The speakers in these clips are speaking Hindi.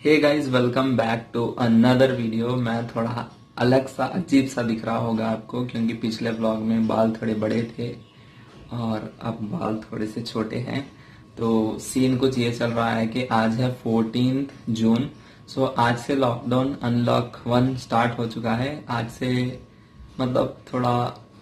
Hey guys, welcome back to another video. मैं थोड़ा अलग सा अजीब सा दिख रहा होगा आपको, क्योंकि पिछले व्लॉग में बाल थोड़े बड़े थे और अब बाल थोड़े से छोटे हैं। तो सीन कुछ ये चल रहा है कि आज है 14 जून। सो आज से लॉकडाउन अनलॉक 1 स्टार्ट हो चुका है। आज से मतलब थोड़ा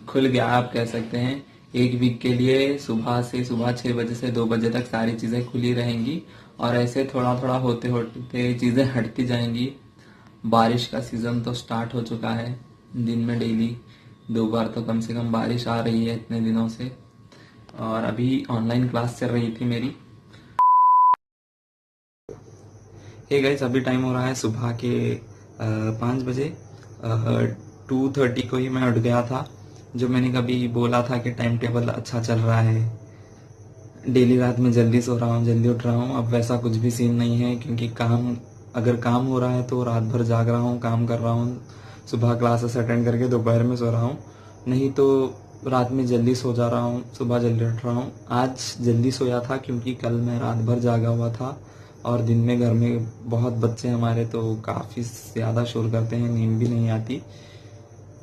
खुल गया आप कह सकते हैं। एक वीक के लिए सुबह 6 बजे से 2 बजे तक सारी चीज़ें खुली रहेंगी और ऐसे थोड़ा थोड़ा होते होते चीज़ें हटती जाएंगी। बारिश का सीज़न तो स्टार्ट हो चुका है। दिन में डेली 2 बार तो कम से कम बारिश आ रही है इतने दिनों से। और अभी ऑनलाइन क्लास चल रही थी मेरी। हे गाइस, अभी टाइम हो रहा है सुबह के 5 बजे। 2:30 को ही मैं उठ गया था। जो मैंने कभी बोला था कि टाइम टेबल अच्छा चल रहा है, डेली रात में जल्दी सो रहा हूँ जल्दी उठ रहा हूँ, अब वैसा कुछ भी सीन नहीं है। क्योंकि अगर काम हो रहा है तो रात भर जाग रहा हूँ, काम कर रहा हूँ, सुबह क्लासेस अटेंड करके दोपहर में सो रहा हूँ। नहीं तो रात में जल्दी सो जा रहा हूँ, सुबह जल्दी उठ रहा हूँ। आज जल्दी सोया था क्योंकि कल मैं रात भर जागा हुआ था और दिन में घर में बहुत बच्चे हमारे तो काफ़ी ज़्यादा शोर करते हैं, नींद भी नहीं आती।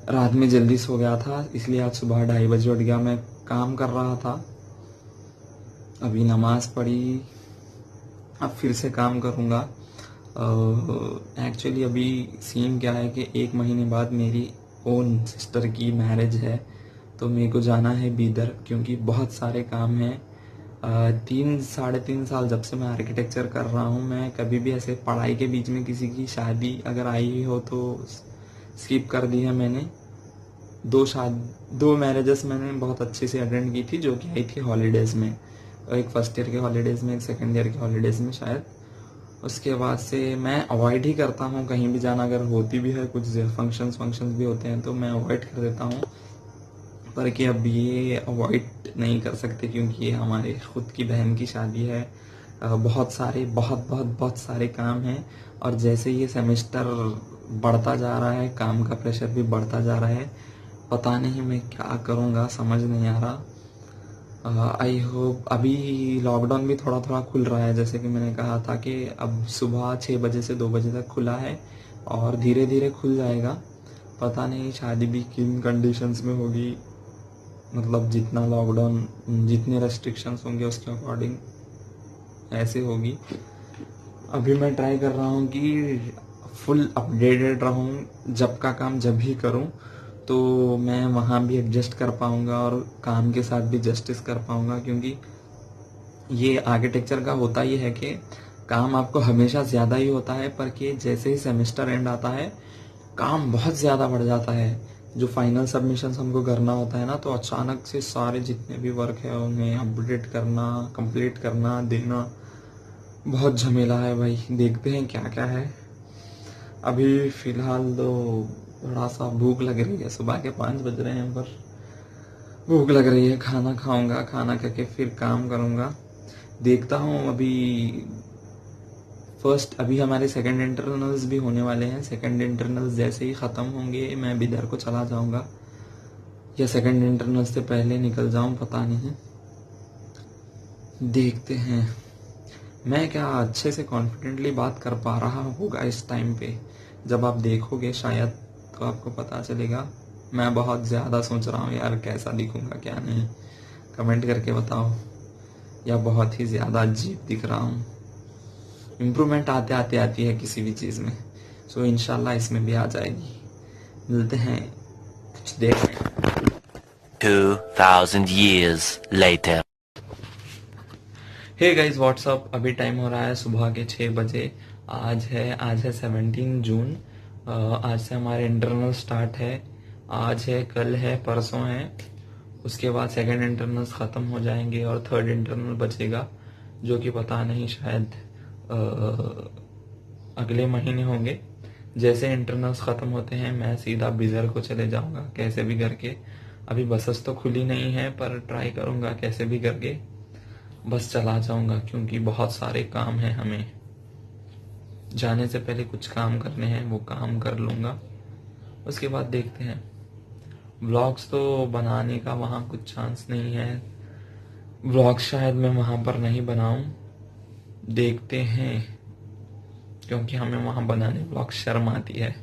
रात में जल्दी सो गया था, इसलिए आज सुबह 2:30 बजे उठ गया। मैं काम कर रहा था, अभी नमाज पढ़ी, अब फिर से काम करूँगा। एक्चुअली अभी सीन क्या है कि 1 महीने बाद मेरी ओन सिस्टर की मैरिज है। तो मेरे को जाना है बीदर, क्योंकि बहुत सारे काम हैं। 3 साढ़े 3 साल जब से मैं आर्किटेक्चर कर रहा हूँ, मैं कभी भी ऐसे पढ़ाई के बीच में किसी की शादी अगर आई हो तो स्किप कर दी है मैंने। 2 मैरिजेस मैंने बहुत अच्छे से अटेंड की थी, जो कि आई थी हॉलीडेज़ में। एक फर्स्ट ईयर के हॉलीडेज़ में, एक सेकेंड ईयर के हॉलीडेज़ में शायद। उसके बाद से मैं अवॉइड ही करता हूँ कहीं भी जाना। अगर होती भी है, कुछ फंक्शंस भी होते हैं तो मैं अवॉइड कर देता हूँ। पर कि अब ये अवॉइड नहीं कर सकते क्योंकि ये हमारे खुद की बहन की शादी है। बहुत सारे बहुत सारे काम हैं। और जैसे ये सेमेस्टर बढ़ता जा रहा है, काम का प्रेशर भी बढ़ता जा रहा है। पता नहीं मैं क्या करूँगा, समझ नहीं आ रहा। आई होप अभी लॉकडाउन भी थोड़ा थोड़ा खुल रहा है, जैसे कि मैंने कहा था कि अब सुबह 6 बजे से 2 बजे तक खुला है और धीरे धीरे खुल जाएगा। पता नहीं शादी भी किन कंडीशंस में होगी, मतलब जितना लॉकडाउन, जितने रेस्ट्रिक्शंस होंगे उसके अकॉर्डिंग ऐसे होगी। अभी मैं ट्राई कर रहा हूँ कि फुल अपडेटेड रहूँ, जब का काम जब ही करूँ तो मैं वहाँ भी एडजस्ट कर पाऊँगा और काम के साथ भी जस्टिस कर पाऊँगा। क्योंकि ये आर्किटेक्चर का होता ही है कि काम आपको हमेशा ज़्यादा ही होता है, पर कि जैसे ही सेमेस्टर एंड आता है काम बहुत ज़्यादा बढ़ जाता है। जो फाइनल सबमिशंस हमको करना होता है ना, तो अचानक से सारे जितने भी वर्क है उन्हें अपडेट करना, कंप्लीट करना, देना, बहुत झमेला है भाई। देखते हैं क्या क्या है। अभी फ़िलहाल तो थोड़ा सा भूख लग रही है, सुबह के 5 बज रहे हैं पर भूख लग रही है। खाना खाऊंगा, खाना खा के फिर काम करूंगा। देखता हूँ अभी अभी हमारे सेकंड इंटरनल्स भी होने वाले हैं। सेकंड इंटरनल्स जैसे ही ख़त्म होंगे मैं बिदर को चला जाऊंगा, या सेकंड इंटरनल्स से पहले निकल जाऊं, पता नहीं। देखते हैं। मैं क्या अच्छे से कॉन्फिडेंटली बात कर पा रहा होगा इस टाइम पे? जब आप देखोगे शायद तो आपको पता चलेगा। मैं बहुत ज़्यादा सोच रहा हूँ यार, कैसा दिखूंगा क्या नहीं। कमेंट करके बताओ, या बहुत ही ज़्यादा अजीब दिख रहा हूँ। इम्प्रूवमेंट आते आते आती है किसी भी चीज़ में, सो इंशाल्लाह इसमें भी आ जाएगी। मिलते हैं कुछ देर में। 2000 years later. Hey guys, what's up. अभी टाइम हो रहा है सुबह के 6 बजे। आज है 17 जून। आज से हमारे इंटरनल स्टार्ट है। आज है, कल है, परसों है। उसके बाद सेकंड इंटरनल्स ख़त्म हो जाएंगे और थर्ड इंटरनल बचेगा, जो कि पता नहीं, शायद अगले महीने होंगे। जैसे इंटरनल्स ख़त्म होते हैं मैं सीधा बिजर को चले जाऊंगा कैसे भी करके। अभी बसेस तो खुली नहीं है, पर ट्राई करूंगा कैसे भी करके बस चला जाऊंगा, क्योंकि बहुत सारे काम हैं हमें। जाने से पहले कुछ काम करने हैं, वो काम कर लूंगा। उसके बाद देखते हैं। व्लॉग्स तो बनाने का वहाँ कुछ चांस नहीं है। व्लॉग्स शायद मैं वहाँ पर नहीं बनाऊं। देखते हैं। क्योंकि हमें वहाँ बनाने ब्लॉग शर्म आती है।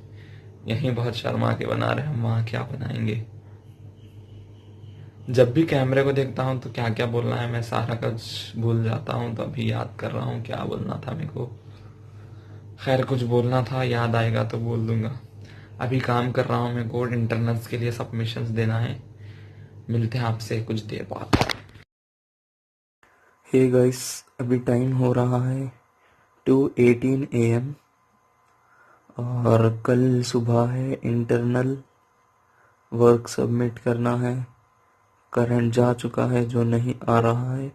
यहीं बहुत शर्मा के बना रहे हैं, हम वहाँ क्या बनाएंगे। जब भी कैमरे को देखता हूँ तो क्या क्या बोलना है मैं सारा कुछ भूल जाता हूँ, तो अभी याद कर रहा हूँ क्या बोलना था मेरे को। खैर कुछ बोलना था, याद आएगा तो बोल दूंगा। अभी काम कर रहा हूँ, मेरे को इंटरनल्स के लिए सबमिशंस देना है। मिलते हैं आपसे कुछ देर बाद। हे गाइस, अभी टाइम हो रहा है 2:18 AM और कल सुबह है, इंटरनल वर्क सबमिट करना है। करंट जा चुका है जो नहीं आ रहा है,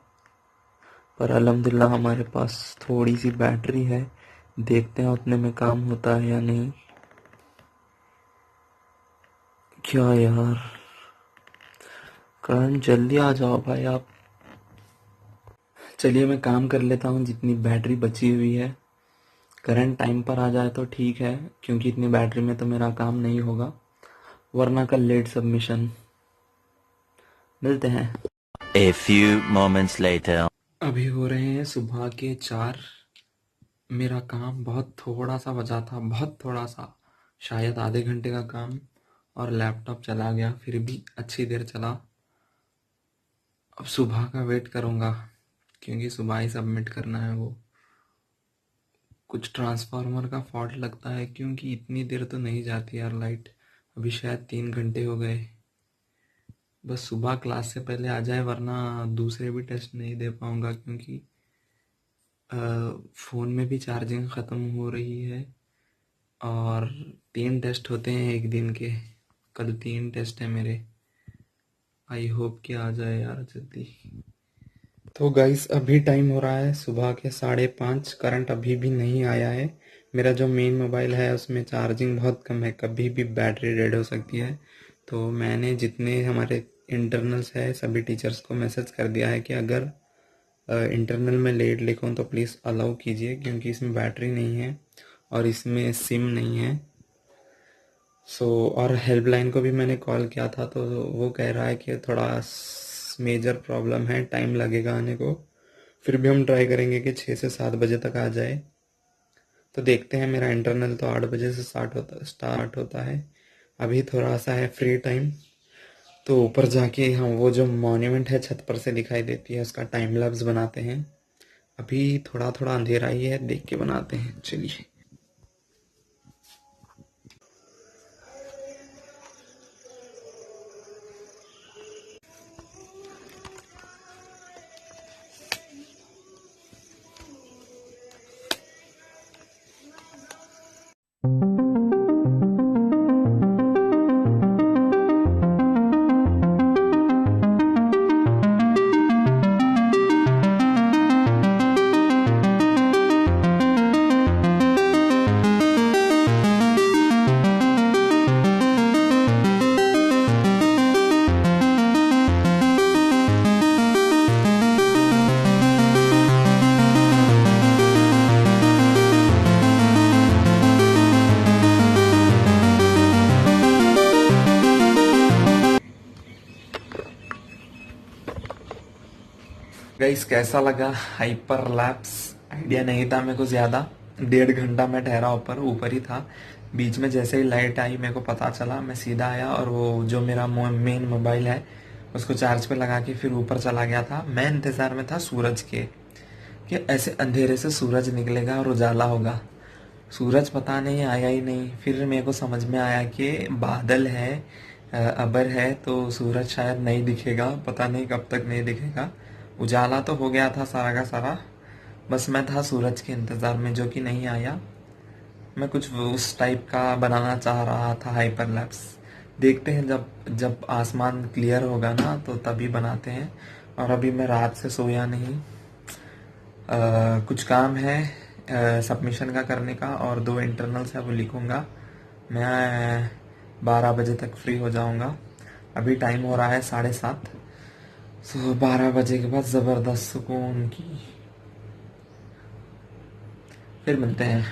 पर अल्हम्दुलिल्लाह हमारे पास थोड़ी सी बैटरी है। देखते हैं उतने में काम होता है या नहीं। क्या यार, करंट जल्दी आ जाओ भाई आप। चलिए मैं काम कर लेता हूँ जितनी बैटरी बची हुई है। करंट टाइम पर आ जाए तो ठीक है, क्योंकि इतनी बैटरी में तो मेरा काम नहीं होगा, वरना कल लेट सबमिशन। मिलते हैं। A few moments later. अभी हो रहे हैं सुबह के 4। मेरा काम बहुत थोड़ा सा बचा था, बहुत थोड़ा सा, शायद आधे घंटे का काम, और लैपटॉप चला गया, फिर भी अच्छी देर चला। अब सुबह का वेट करूँगा, क्योंकि सुबह ही सबमिट करना है वो। कुछ ट्रांसफार्मर का फॉल्ट लगता है, क्योंकि इतनी देर तो नहीं जाती यार लाइट। अभी शायद 3 घंटे हो गए। बस सुबह क्लास से पहले आ जाए, वरना दूसरे भी टेस्ट नहीं दे पाऊँगा, क्योंकि फ़ोन में भी चार्जिंग ख़त्म हो रही है। और 3 टेस्ट होते हैं एक दिन के, कल 3 टेस्ट हैं मेरे। आई होप कि आ जाए यार जल्दी। तो गाइस अभी टाइम हो रहा है सुबह के 5:30। करंट अभी भी नहीं आया है। मेरा जो मेन मोबाइल है उसमें चार्जिंग बहुत कम है, कभी भी बैटरी डेड हो सकती है। तो मैंने जितने हमारे इंटरनल्स है सभी टीचर्स को मैसेज कर दिया है कि अगर इंटरनल में लेट लिखूँ तो प्लीज़ अलाउ कीजिए, क्योंकि इसमें बैटरी नहीं है और इसमें सिम नहीं है। और हेल्पलाइन को भी मैंने कॉल किया था, तो वो कह रहा है कि थोड़ा मेजर प्रॉब्लम है, टाइम लगेगा आने को। फिर भी हम ट्राई करेंगे कि 6 से 7 बजे तक आ जाए। तो देखते हैं, मेरा इंटरनल तो 8 बजे से स्टार्ट होता है। अभी थोड़ा सा है फ्री टाइम, तो ऊपर जाके हम वो जो मॉन्यूमेंट है छत पर से दिखाई देती है उसका टाइम लैप्स बनाते हैं। अभी थोड़ा थोड़ा अंधेरा ही है, देख के बनाते हैं। चलिए। गाइस कैसा लगा हाइपर लैप्स? आइडिया नहीं था मेरे को ज़्यादा। 1.5 घंटा मैं ठहरा ऊपर ही था। बीच में जैसे ही लाइट आई मेरे को पता चला, मैं सीधा आया और वो जो मेरा मेन मोबाइल है उसको चार्ज पे लगा के फिर ऊपर चला गया था। मैं इंतज़ार में था सूरज के, कि ऐसे अंधेरे से सूरज निकलेगा और उजाला होगा। सूरज पता नहीं आया ही नहीं। फिर मेरे को समझ में आया कि बादल है, अबर है, तो सूरज शायद नहीं दिखेगा, पता नहीं कब तक नहीं दिखेगा। उजाला तो हो गया था सारा का सारा, बस मैं था सूरज के इंतज़ार में जो कि नहीं आया। मैं कुछ उस टाइप का बनाना चाह रहा था हाइपर लैप्स। देखते हैं जब जब आसमान क्लियर होगा ना तो तभी बनाते हैं। और अभी मैं रात से सोया नहीं। कुछ काम है सबमिशन का करने का, और 2 इंटरनल्स है वो लिखूँगा। मैं 12 बजे तक फ्री हो जाऊँगा। अभी टाइम हो रहा है 7:30। 12 बजे के बाद ज़बरदस्त सुकून की। फिर मिलते हैं।